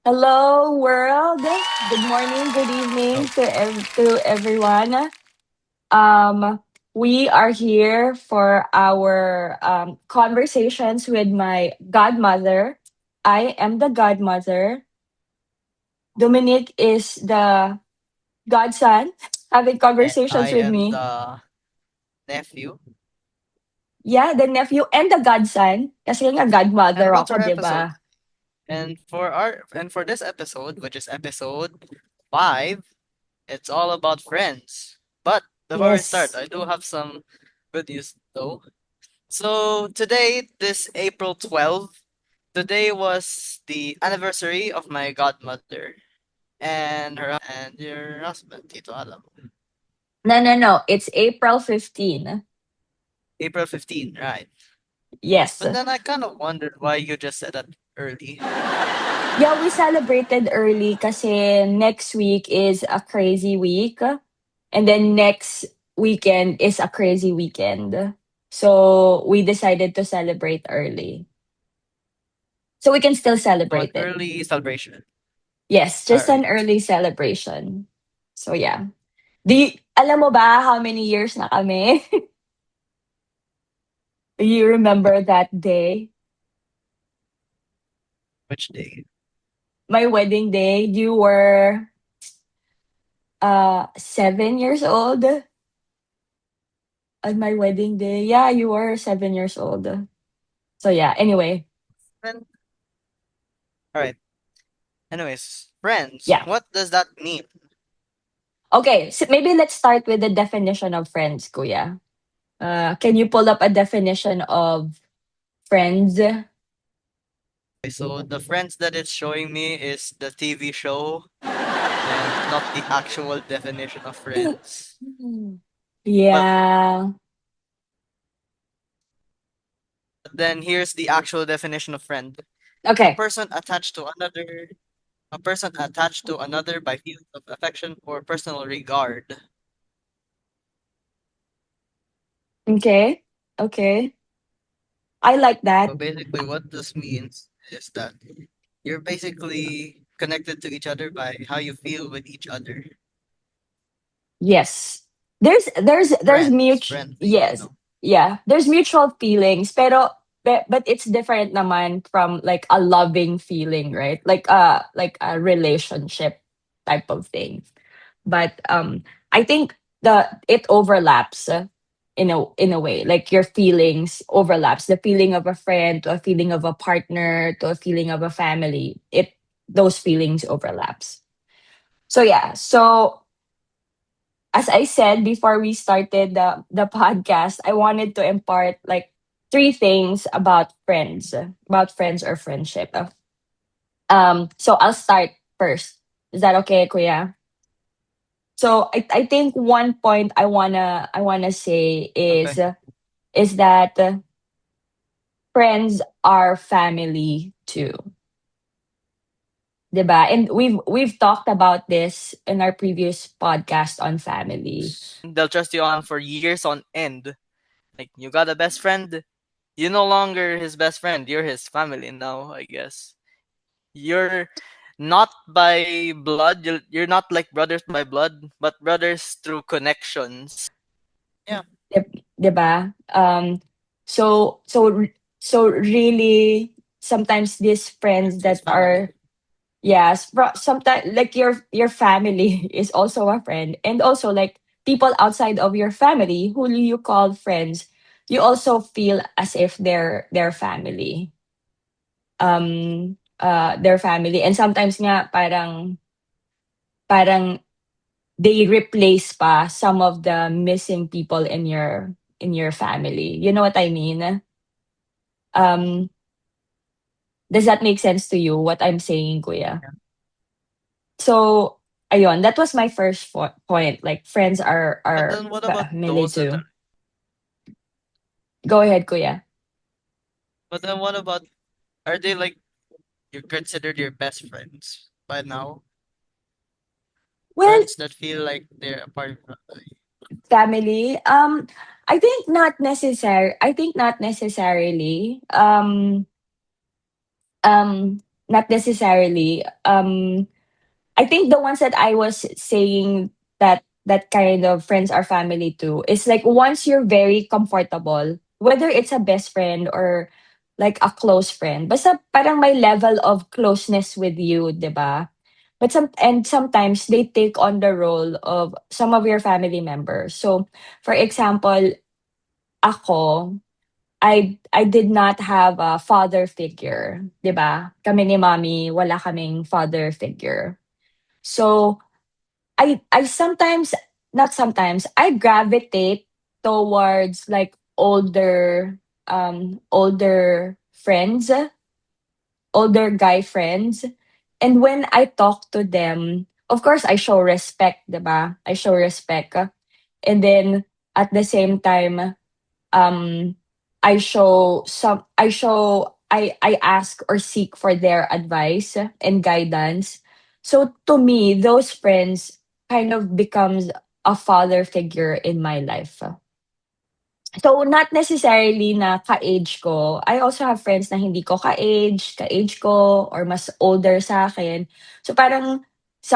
Hello, world. Good morning, good Oh, evening to everyone. We are here for our conversations with my godmother. I am the godmother. Dominic is the godson, having and conversations I with am me. the nephew. Yeah, the nephew and the godson. Kasi nga And godmother what's ako, our di episode? ba? And for this episode, which is episode 5, it's all about friends. But before we start, Yes. I do have some good news though. So today, this April 12th, today was the anniversary of my godmother and and your husband, Tito Alam. No, no, no. It's April 15. April 15, right? Yes. But then I kind of wondered why you just said that early. Yeah, we celebrated early kasi next week is a crazy week. And then next weekend is a crazy weekend. So we decided to celebrate early. So we can still So an celebrate it. early celebration. Yes, All just right. an early celebration. So yeah. Alam mo ba how many years na kami? Do you remember that day? Which day? My wedding day, you were 7 years old on my wedding day. Yeah, you were 7 years old. So yeah, anyway, Then, all right. Anyways, friends. yeah. What does that mean? Okay, so maybe let's start with the definition of friends, Kuya. Can you pull up a definition of friends? Okay, so the friends that it's showing me is the TV show and not the actual definition of friends. But Yeah. then here's the actual definition of friend. A Okay. person attached to another a person attached to another by feelings of affection or personal regard. Okay. Okay. I like So that. basically what this means is that you're basically connected to each other by how you feel with each other. Yes. There's Friends, mutual, friendly, yes. Yeah. There's mutual feelings, pero but it's different naman from like a loving feeling, right? Like a relationship type of thing. But I think the it overlaps in a way, like your feelings overlaps, the feeling of a friend to a feeling of a partner to a feeling of a family, it those feelings overlaps. So yeah, so as I said before we started the podcast, I wanted to impart like three things about friends or friendship. So I'll start first. Is that okay, Kuya? So I think one point I wanna say Okay. is that friends are family too, 'di ba? And we've talked about this in our previous podcast on family. They'll trust you on for years on end. Like you got a best friend, you're no longer his best friend. You're his family now, I guess. You're not by blood. You're not like brothers by blood, but brothers through connections. Yeah, 'Di ba? So so so really sometimes these friends it's his that family. are, yes, sometimes like your family is also a friend, and also like people outside of your family who you call friends, you also feel as if they're family. Their family, and sometimes nga parang they replace pa some of the missing people in your family. You know what I mean? Um, does that make sense to you what I'm saying, Kuya? Yeah. So, ayun, that was my first point. Like friends are But are then what about family those that too. are? Go ahead, Kuya. But then what about? Are they like you considered your best friends by now? Well, Friends that feel like they're a part of your life. family. I think not necessarily. not necessarily. I think the ones that I was saying, that kind of friends are family too, is like once you're very comfortable, whether it's a best friend or like a close friend, basta parang may level of closeness with you, 'di ba? But sometimes they take on the role of some of your family members. So, for example, ako, I did not have a father figure, 'di ba? Kami ni mommy, wala kaming father figure. So, I sometimes, not sometimes, I gravitate towards like older friends, older guy friends. And when I talk to them, of course I show respect, 'di ba? I show respect. And then at the same time, um I ask or seek for their advice and guidance. So to me, those friends kind of becomes a father figure in my life. So not necessarily na ka-age ko. I also have friends na hindi ko ka-age ko or mas older sa akin. So parang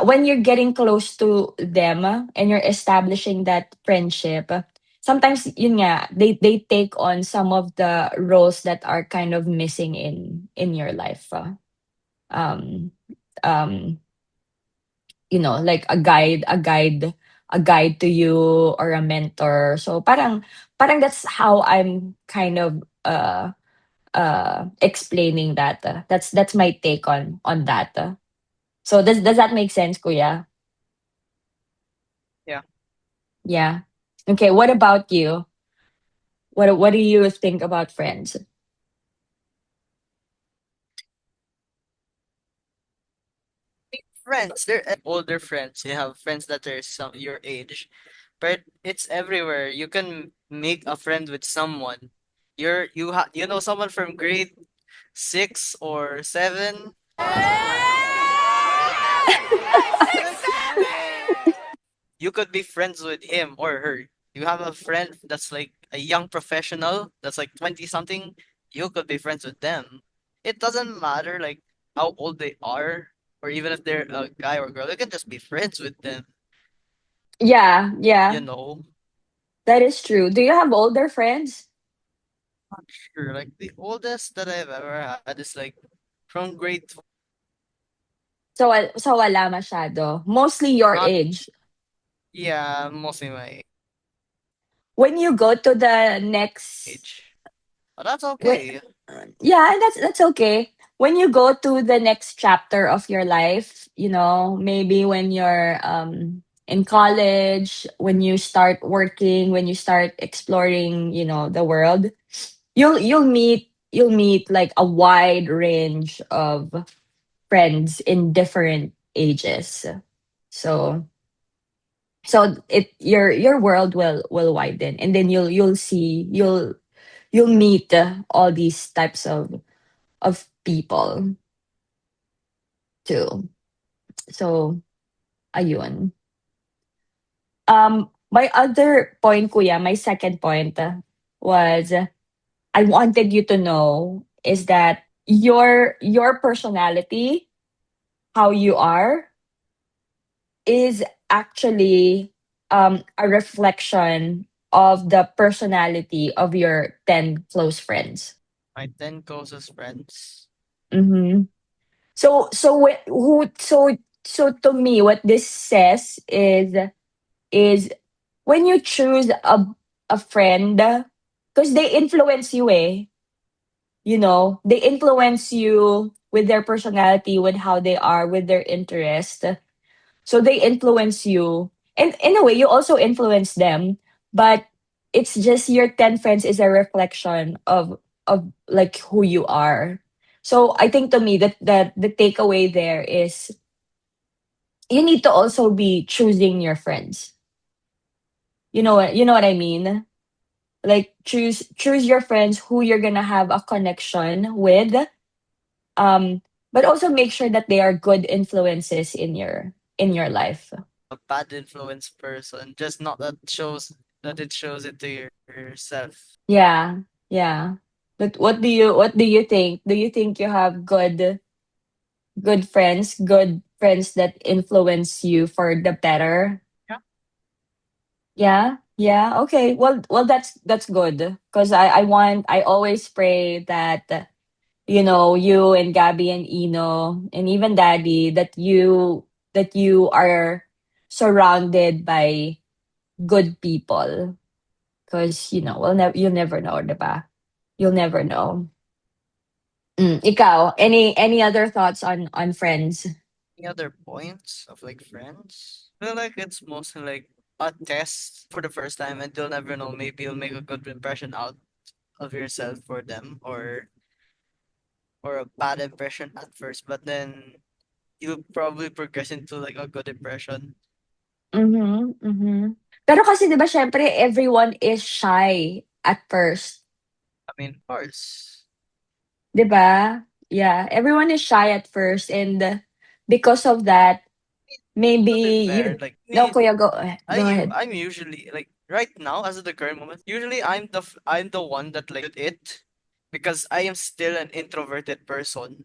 when you're getting close to them, and you're establishing that friendship, sometimes yun nga, they take on some of the roles that are kind of missing in your life. Um um like a guide to you, or a mentor. So parang that's how I'm kind of explaining that. That's my take on that. So does that make sense, Kuya? Yeah. Yeah. Okay, what about you? What do you think about friends? Friends, they're older friends. You have friends that are some your age, but it's everywhere. You can make a friend with someone. You know someone from grade 6 or 7. You could be friends with him or her. You have a friend that's like a young professional that's like 20 something. You could be friends with them. It doesn't matter like how old they are, or even if they're a guy or girl. You can just be friends with them. Yeah, You yeah, know, that is true. Do you have older friends? sure. Like the oldest that I've ever had is like from grade 12. So wala masyado. Mostly your Not, age. yeah, mostly my When you go to the next age. But that's when, okay. yeah, and that's okay. When you go to the next chapter of your life, maybe when you're in college, when you start working, when you start exploring, the world, you'll meet like a wide range of friends in different ages. So your world will widen, and then you'll meet all these types of people too. So, ayun. My other point, Kuya, my second point, was I wanted you to know is that your personality, how you are, is actually a reflection of the personality of your 10 close friends. My 10 closest friends. Mm-hmm. So to me, what this says is when you choose a friend, because they influence you, they influence you with their personality, with how they are, with their interest. So they influence you, and in a way, you also influence them. But it's just your 10 friends is a reflection of like who you are. So I think to me that the takeaway there is you need to also be choosing your friends. You know what I mean? Like choose your friends who you're gonna have a connection with. But also make sure that they are good influences in your life. A bad influence person, just not that it shows it to yourself. Yeah, yeah. But what do you think? Do you think you have good? good friends that influence you for the better. Yeah. Yeah, yeah. Okay. Well, that's good. Cause I always pray that you and Gabby and Ino and even Daddy that you are surrounded by good people. Cause you'll never know, diba? You'll never know. Ikaw, any other thoughts on friends? Any other points of like friends? I feel like it's mostly like a test for the first time, and you'll never know. Maybe you'll make a good impression out of yourself for them, or a bad impression at first, but then you'll probably progress into like a good impression. Mhm, mhm. Pero kasi 'di ba siyempre everyone is shy at first, I mean, of course. 'di ba? Yeah, everyone is shy at first and because of that, To be maybe fair, you like no, me, kuya, go ahead. I'm usually like right now as of the current moment. Usually, I'm the one that like it because I am still an introverted person.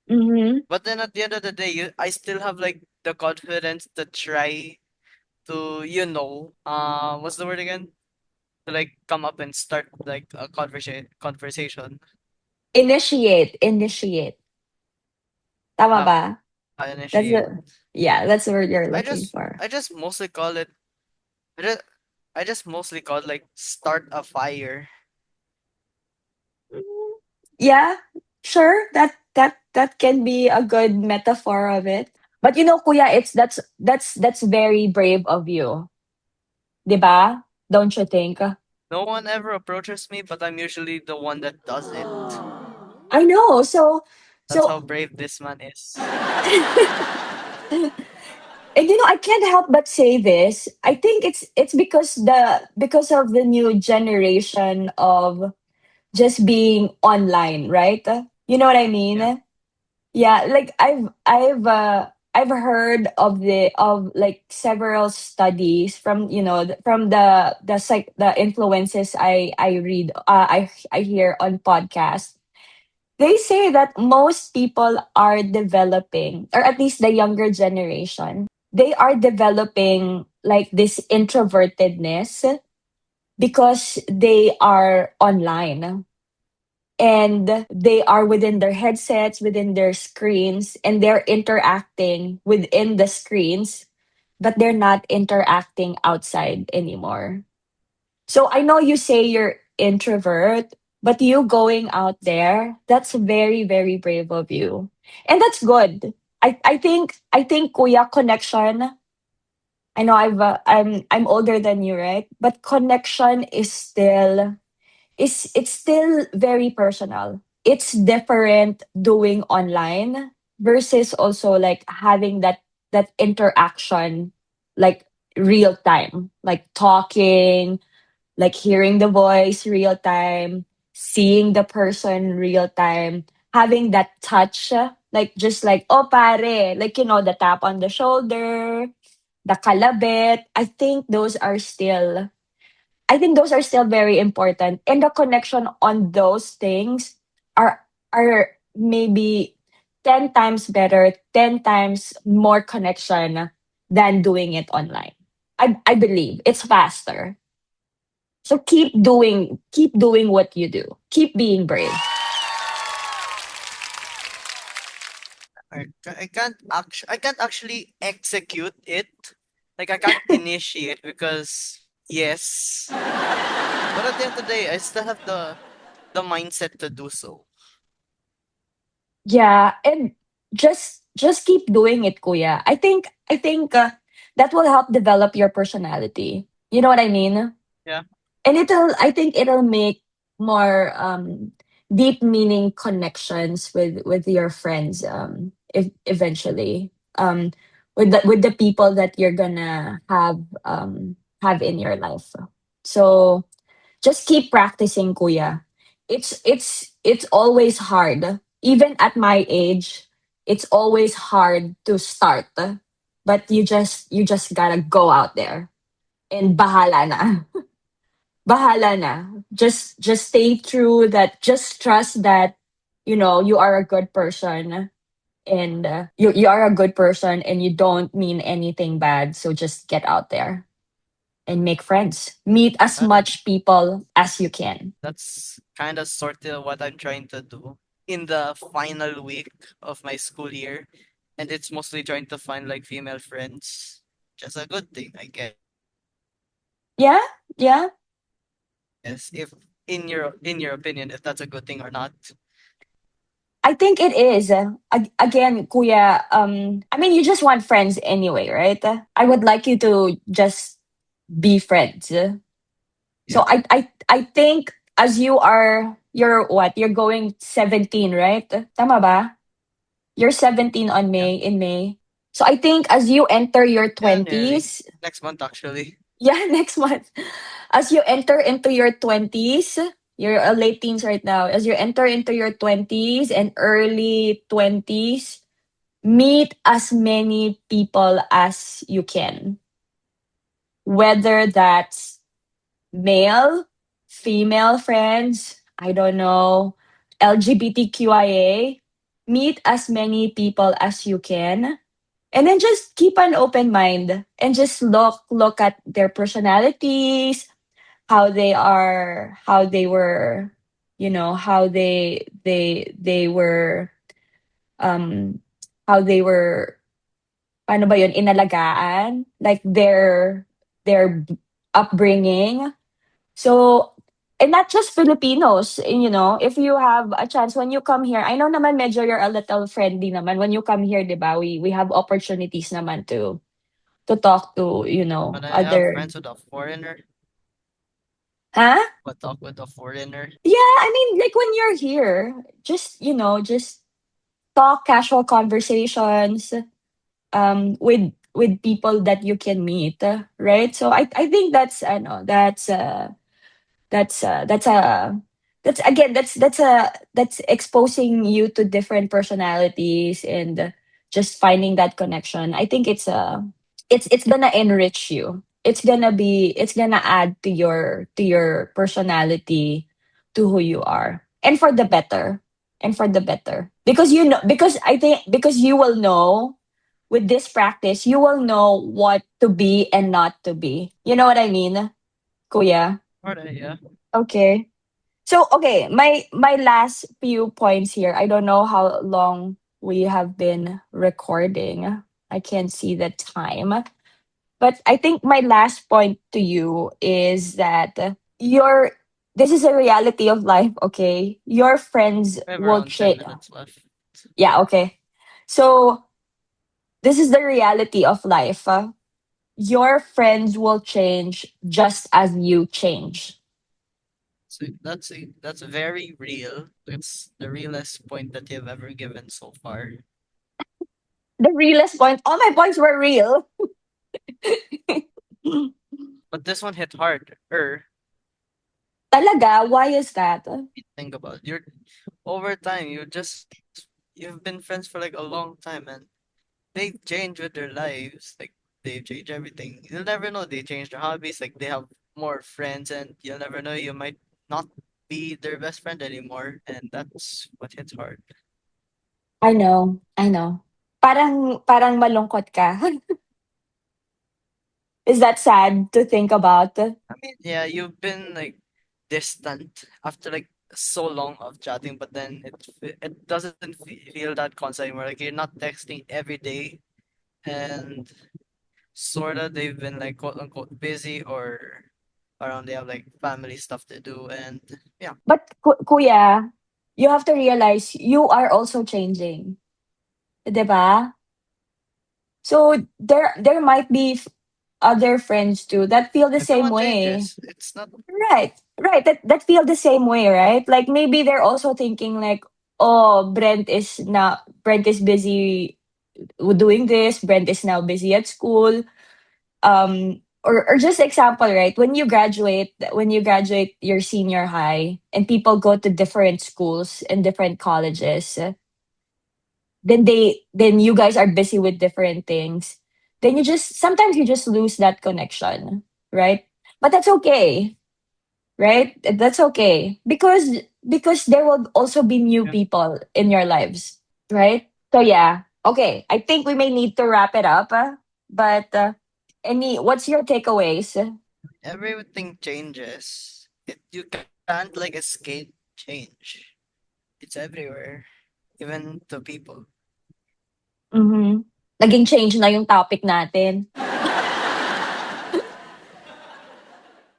Mhm. But then at the end of the day, I still have like the confidence to try to what's the word again? To like come up and start like a conversation. Initiate. Tama Uh, ba? That's Initiate. the yeah, that's the word you're looking for. I just mostly call it I just, I just mostly call it like start a fire. Mm, yeah, sure. That can be a good metaphor of it. But kuya, that's very brave of you. 'Di ba? Don't you think? No one ever approaches me, but I'm usually the one that does it. I know. So That's how brave this man is. and I can't help but say this. I think it's because of the new generation of just being online, right? You know what I Yeah. mean? Yeah, like I've heard of like several studies from from the influences I read I hear on podcasts. They say that most people are developing, or at least the younger generation, they are developing like this introvertedness because they are online and they are within their headsets, within their screens, and they're interacting within the screens, but they're not interacting outside anymore. So I know you say you're introvert, but you going out there, that's very, very brave of you. And that's good. I think kuya connection. I know I'm older than you, right? But connection it's still very personal. It's different doing online versus also like having that interaction like real time, like talking, like hearing the voice real time, seeing the person real time, having that touch, like just like oh pare, like the tap on the shoulder, the kalabit. I think those are still very important. And the connection on those things are maybe 10 times better, 10 times more connection than doing it online. I believe it's faster. So keep doing what you do. Keep being brave. I can't actually execute it. Like I can't initiate because yes. But at the end of the day, I still have the mindset to do so. Yeah, and just keep doing it, kuya. I think that will help develop your personality. You know what I mean? Yeah. And I think it'll make more deep meaning connections with your friends if eventually with the people that you're gonna have in your life. So just keep practicing, kuya. It's always hard. Even at my age, it's always hard to start. But you just gotta go out there and bahala na. Bahala na. Just stay true that just trust that you are a good person and you are a good person and you don't mean anything bad. So just get out there and make friends. Meet as Uh, much people as you can. that's kind of sort of what I'm trying to do in the final week of my school year, and it's mostly trying to find like female friends. Just a good thing, I guess. Yeah, yeah. If in your opinion, if that's a good thing or not. I think it is. Again, Kuya, I mean, you just want friends anyway, right? I would like you to just be friends. So Yeah. I think as you're what? You're going 17, right? Tama ba? You're 17 on Yeah. in May. So I think as you enter your Yeah, nearly. 20s, Next month actually. yeah, next month. As you enter into your 20s, you're late teens right now. As you enter into your 20s and early 20s, meet as many people as you can. Whether that's male, female friends, I don't know, LGBTQIA, meet as many people as you can. And then just keep an open mind and just look at their personalities, how they were, how they were um how they were paano ba yun inalagaan, like their upbringing. So, and not just Filipinos, if you have a chance when you come here, I know naman medyo you're a little friendly naman when you come here, 'di ba? We have opportunities naman to talk to, When I have other. friends with a foreigner, Huh? but talk with a foreigner. Yeah, I mean, like when you're here, just talk casual conversations with people that you can meet, right? So I think that's again that's exposing you to different personalities and just finding that connection. I think it's gonna enrich you. It's gonna add to your personality, to who you are, and for the better, because I think because you will know, with this practice you will know what to be and not to be. You know what I mean, Kuya? Or yeah. Okay. So okay, my last few points here. I don't know how long we have been recording. I can't see the time. But I think my last point to you is that your this is a reality of life, okay? Your friends We have will around 10 change. minutes left. Yeah, okay. So this is the reality of life. Your friends will change just as you change. So that's very real. It's the realest point that you've ever given so far. The realest point. All my points were real. But this one hit hard. Talaga? Why is that? Think about it. You're over time. You've been friends for like a long time, and they change with their lives. Like they change everything. You'll never know. They change their hobbies. Like they have more friends, and you'll never know. You might not be their best friend anymore, and that's what hits hard. I know, I know. Parang malungkot ka. Is that sad to think about? I mean, yeah, you've been like distant after like so long of chatting, but then it doesn't feel that constant anymore. Like you're not texting every day, and sorta they've been like quote unquote busy or around they have like family stuff to do, and yeah, But kuya, you have to realize you are also changing, 'di ba? So there might be other friends too that feel the same everyone way. changes. It's not Right. Right. That feel the same way, right? Like maybe they're also thinking like, oh, Brent is busy doing this, Brent is now busy at school. Or just example, right? When you graduate your senior high and people go to different schools and different colleges, then you guys are busy with different things. Then sometimes you just lose that connection, right? But that's okay, right? That's okay because there will also be new yeah. people in your lives, right? So yeah, okay. I think we may need to wrap it up. But any, what's your takeaways? Everything changes. You can't like escape change. It's everywhere, even to people. Mm-hmm. Naging change na yung topic natin.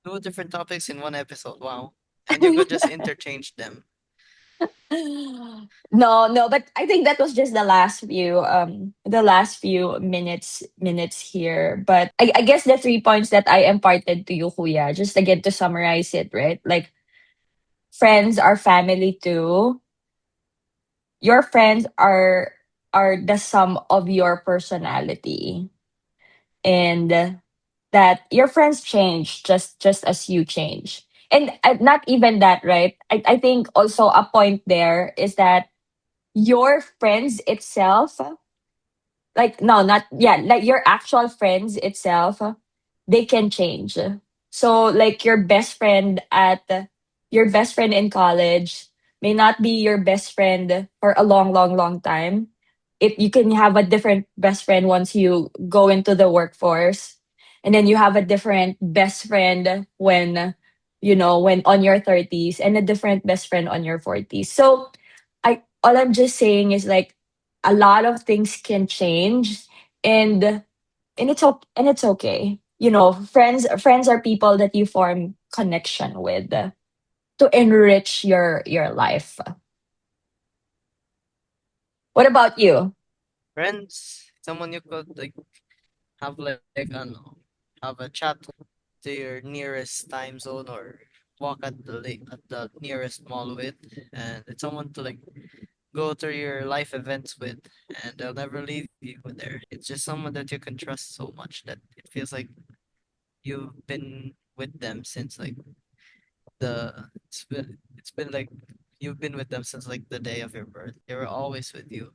Two different topics in one episode. Wow. And you could just interchange them. No, no, but I think that was just the last few minutes here. But I guess the 3 points that I imparted to you, Kuya, just again to summarize it, right? Like friends are family too. Your friends are the sum of your personality. And that your friends change just as you change. And not even that, right? I think also a point there is that your friends itself, like no not yeah like your actual friends itself, they can change. So like your best friend in college may not be your best friend for a long long long time. If you can have a different best friend once you go into the workforce, and then you have a different best friend when when on your 30s, and a different best friend on your 40s. So I all I'm just saying is like a lot of things can change, and and it's okay. Friends are people that you form connection with to enrich your life. What about you? Friends, someone you could like have like have a chat to your nearest time zone or walk at the nearest mall with, and it's someone to like go through your life events with, and they'll never leave you with there. It's just someone that you can trust so much that it feels like you've been with them since like it's been like you've been with them since like the day of your birth. They were always with you.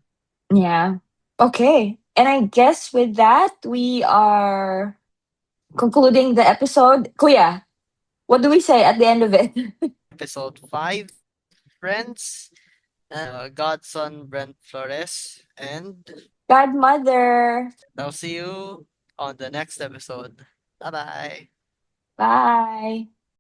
Yeah. Okay. And I guess with that, we are concluding the episode. Kuya, what do we say at the end of it? Episode 5, Friends. Godson Brent Flores, and Godmother. I'll see you on the next episode. Bye bye. Bye.